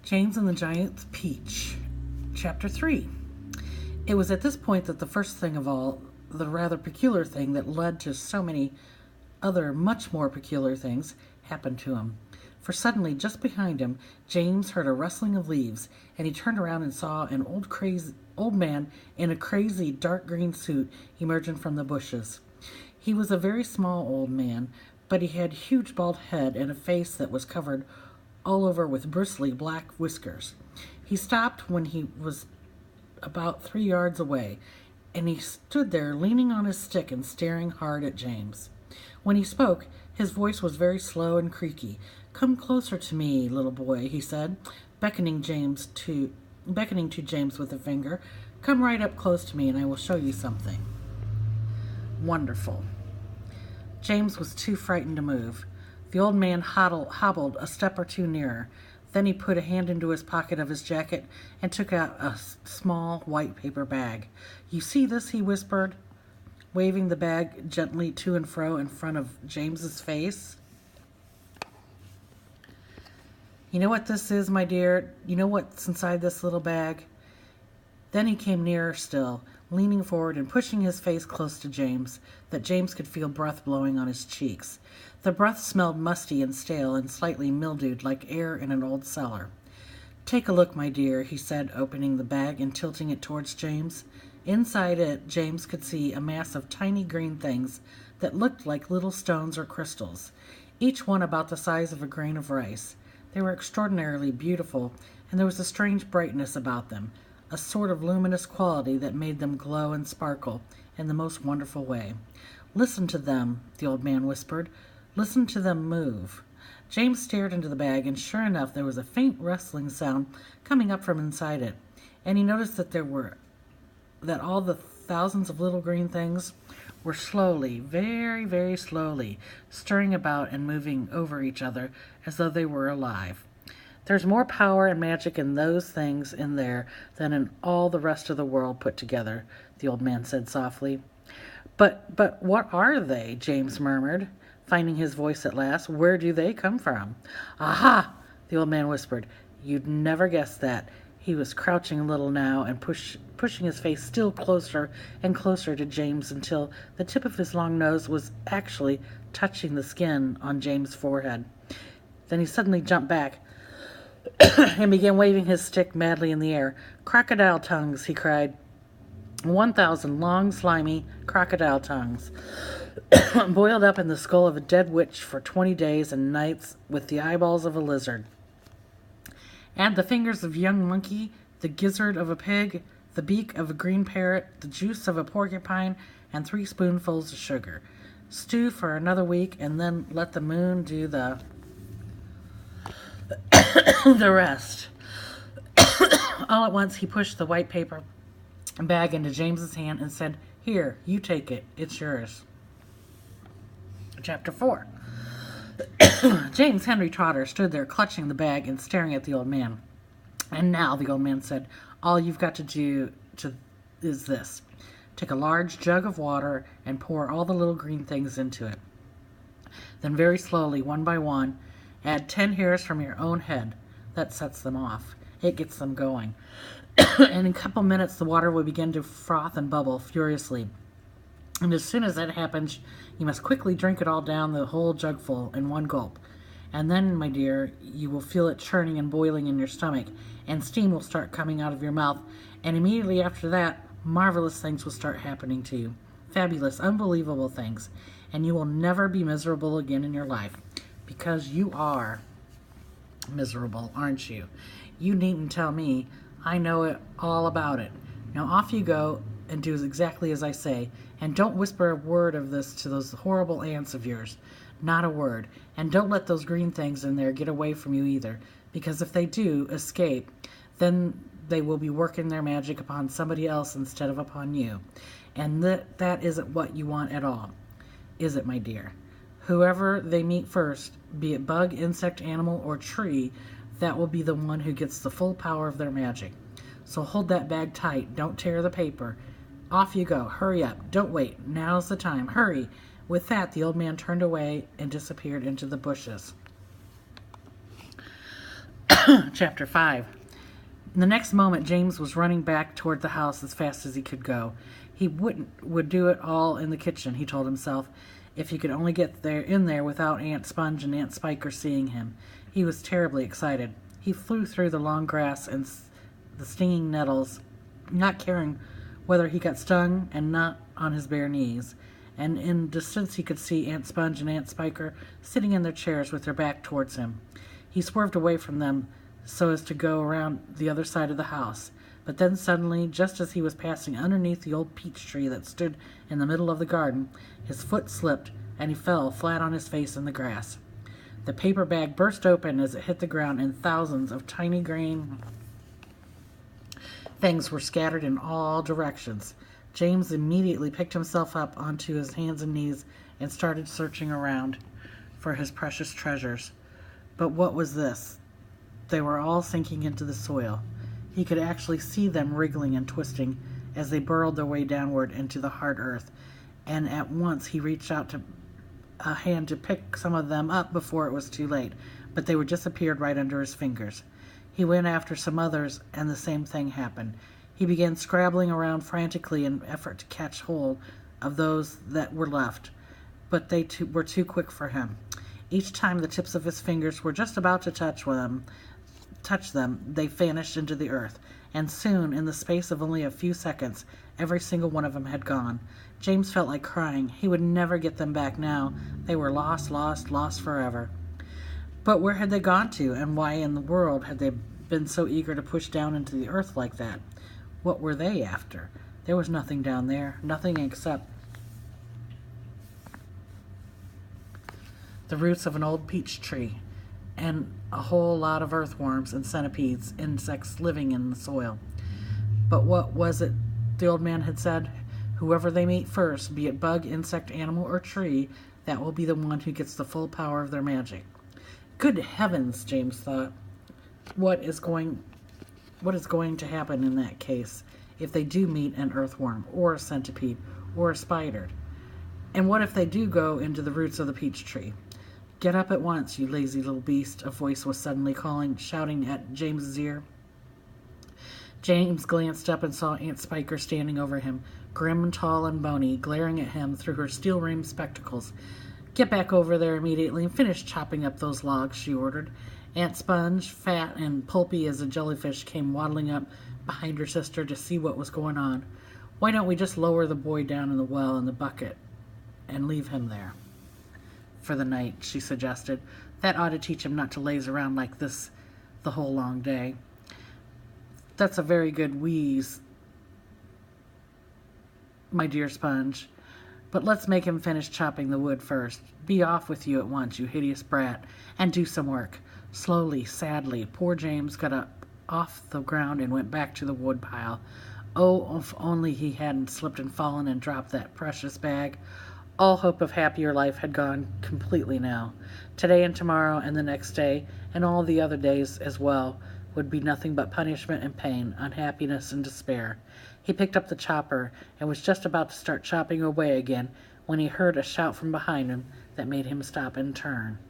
James and the Giant Peach, Chapter 3. It was at this point that the first thing of all, the rather peculiar thing that led to so many other much more peculiar things, happened to him. For suddenly, just behind him, James heard a rustling of leaves, and he turned around and saw an old man in a crazy dark green suit emerging from the bushes. He was a very small old man, but he had a huge bald head and a face that was covered all over with bristly black whiskers. He stopped when he was about 3 yards away, and he stood there leaning on his stick and staring hard at James. When he spoke, his voice was very slow and creaky. "Come closer to me, little boy," he said, beckoning to James with a finger. "Come right up close to me, and I will show you something." Wonderful. James was too frightened to move. The old man hobbled a step or two nearer. Then he put a hand into his pocket of his jacket and took out a small white paper bag. "You see this?" he whispered, waving the bag gently to and fro in front of James's face. "You know what this is, my dear? You know what's inside this little bag?" Then he came nearer still, leaning forward and pushing his face close to James, that James could feel breath blowing on his cheeks. The breath smelled musty and stale and slightly mildewed, like air in an old cellar. "Take a look, my dear," he said, opening the bag and tilting it towards James. Inside it, James could see a mass of tiny green things that looked like little stones or crystals, each one about the size of a grain of rice. They were extraordinarily beautiful, and there was a strange brightness about them, a sort of luminous quality that made them glow and sparkle in the most wonderful way. "Listen to them," the old man whispered. "Listen to them move." James stared into the bag, and sure enough, there was a faint rustling sound coming up from inside it, and he noticed that all the thousands of little green things were slowly, very, very slowly, stirring about and moving over each other as though they were alive. "There's more power and magic in those things in there than in all the rest of the world put together," the old man said softly. But what are they?" James murmured, finding his voice at last. "Where do they come from?" "Aha!" the old man whispered. "You'd never guess that." He was crouching a little now and pushing his face still closer and closer to James until the tip of his long nose was actually touching the skin on James' forehead. Then he suddenly jumped back and began waving his stick madly in the air. "Crocodile tongues," he cried. 1,000 long, slimy crocodile tongues, boiled up in the skull of a dead witch for 20 days and nights with the eyeballs of a lizard. Add the fingers of a young monkey, the gizzard of a pig, the beak of a green parrot, the juice of a porcupine, and 3 spoonfuls of sugar. Stew for another week, and then let the moon do the rest." All at once he pushed the white paper bag into James's hand and said, "Here, you take it. It's yours." Chapter 4. James Henry Trotter stood there clutching the bag and staring at the old man. "And now," the old man said, "all you've got to do is this. Take a large jug of water and pour all the little green things into it. Then very slowly, one by one, add 10 hairs from your own head. That sets them off. It gets them going. And in a couple minutes, the water will begin to froth and bubble furiously. And as soon as that happens, you must quickly drink it all down, the whole jugful, in one gulp. And then, my dear, you will feel it churning and boiling in your stomach, and steam will start coming out of your mouth, and immediately after that, marvelous things will start happening to you. Fabulous, unbelievable things. And you will never be miserable again in your life, because you are miserable, aren't you? You needn't tell me. I know it all about it. Now off you go and do exactly as I say, and don't whisper a word of this to those horrible aunts of yours. Not a word. And don't let those green things in there get away from you either, because if they do escape, then they will be working their magic upon somebody else instead of upon you. And that isn't what you want at all, is it, my dear? Whoever they meet first, be it bug, insect, animal, or tree, that will be the one who gets the full power of their magic. So hold that bag tight. Don't tear the paper. Off you go. Hurry up. Don't wait. Now's the time. Hurry." With that, the old man turned away and disappeared into the bushes. Chapter 5. The next moment, James was running back toward the house as fast as he could go. He would do it all in the kitchen, he told himself, if he could only get in there without Aunt Sponge and Aunt Spiker seeing him. He was terribly excited. He flew through the long grass and the stinging nettles, not caring whether he got stung and not on his bare knees. And in distance he could see Aunt Sponge and Aunt Spiker sitting in their chairs with their back towards him. He swerved away from them so as to go around the other side of the house. But then suddenly, just as he was passing underneath the old peach tree that stood in the middle of the garden, his foot slipped and he fell flat on his face in the grass. The paper bag burst open as it hit the ground, and thousands of tiny green things were scattered in all directions. James immediately picked himself up onto his hands and knees and started searching around for his precious treasures. But what was this? They were all sinking into the soil. He could actually see them wriggling and twisting as they burrowed their way downward into the hard earth, and at once he reached out a hand to pick some of them up before it was too late, but they were disappeared right under his fingers. He went after some others, and the same thing happened. He began scrabbling around frantically in an effort to catch hold of those that were left, but they were too quick for him. Each time the tips of his fingers were just about to touch them, they vanished into the earth, and soon, in the space of only a few seconds, every single one of them had gone. James felt like crying. He would never get them back now. They were lost, lost, lost forever. But where had they gone to, and why in the world had they been so eager to push down into the earth like that? What were they after? There was nothing down there, nothing except the roots of an old peach tree, and a whole lot of earthworms and centipedes, insects living in the soil. But what was it the old man had said? Whoever they meet first, be it bug, insect, animal, or tree, that will be the one who gets the full power of their magic. Good heavens, James thought. What is going to happen in that case if they do meet an earthworm, or a centipede, or a spider? And what if they do go into the roots of the peach tree? Get up at once, you lazy little beast, a voice was suddenly shouting at James's ear. James glanced up and saw Aunt Spiker standing over him, grim and tall and bony, glaring at him through her steel-rimmed spectacles. Get back over there immediately and finish chopping up those logs, she ordered. Aunt Sponge, fat and pulpy as a jellyfish, came waddling up behind her sister to see what was going on. Why don't we just lower the boy down in the well in the bucket and leave him there for the night, she suggested. That ought to teach him not to laze around like this the whole long day. That's a very good wheeze, my dear Sponge. But let's make him finish chopping the wood first. Be off with you at once, you hideous brat, and do some work. Slowly, sadly, poor James got up off the ground and went back to the wood pile. Oh, if only he hadn't slipped and fallen and dropped that precious bag. All hope of happier life had gone completely now. Today and tomorrow and the next day, and all the other days as well, would be nothing but punishment and pain, unhappiness and despair. He picked up the chopper and was just about to start chopping away again when he heard a shout from behind him that made him stop and turn.